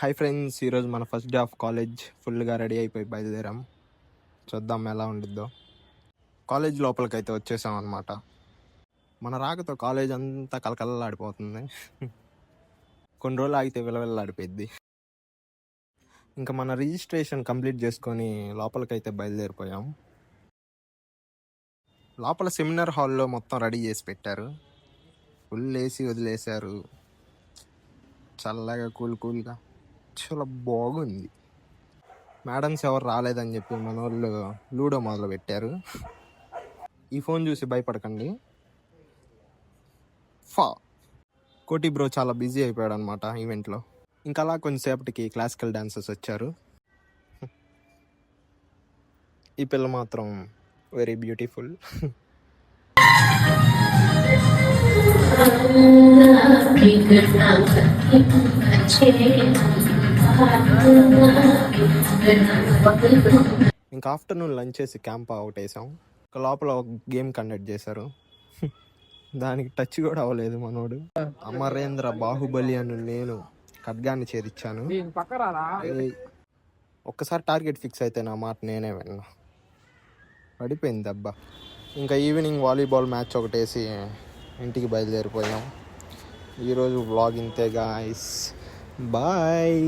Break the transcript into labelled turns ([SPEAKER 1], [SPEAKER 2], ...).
[SPEAKER 1] Hi friends, ఈరోజు మన first day of college. ఫుల్గా రెడీ అయిపోయి బయలుదేరాం. చూద్దాం ఎలా ఉండిద్దో. కాలేజ్ లోపలికైతే వచ్చేసాం అనమాట. మన రాకతో కాలేజ్ అంతా కలకలలాడిపోతుంది. కొన్ని రోజులు ఆగితే విలవిల్లాడిపోయింది. ఇంకా మన రిజిస్ట్రేషన్ కంప్లీట్ చేసుకొని లోపలికైతే బయలుదేరిపోయాం. లోపల సెమినార్ హాల్లో మొత్తం రెడీ చేసి పెట్టారు. ఫుల్ ఏసీ వదిలేశారు. చల్లగా కూల్గా చాలా బాగుంది. మేడమ్స్ ఎవరు రాలేదని చెప్పి మన వాళ్ళు లూడో మొదలు పెట్టారు. ఈ ఫోన్ చూసి భయపడకండి. కోటి బ్రో చాలా బిజీ అయిపోయాడు అనమాట ఈవెంట్లో. ఇంకా అలా కొంచెంసేపటికి క్లాసికల్ డాన్సర్స్ వచ్చారు. ఈ పిల్ల మాత్రం వెరీ బ్యూటిఫుల్. ఇంకా ఆఫ్టర్నూన్ లంచ్ చేసి క్యాంప్ అవుట్ వేసాం. లోపల ఒక గేమ్ కండక్ట్ చేశారు. దానికి టచ్ కూడా అవ్వలేదు మనోడు. అమరేంద్ర బాహుబలి అని నేను ఖడ్గాన్ని చేరిచ్చాను. ఒక్కసారి టార్గెట్ ఫిక్స్ అయితే నా మాట నేనే విన్నా. పడిపోయింది దెబ్బ. ఇంకా ఈవినింగ్ వాలీబాల్ మ్యాచ్ ఒకటి వేసి ఇంటికి బయలుదేరిపోయాం. ఈరోజు వ్లాగ్ ఇంతే గాయ్స్, బాయ్.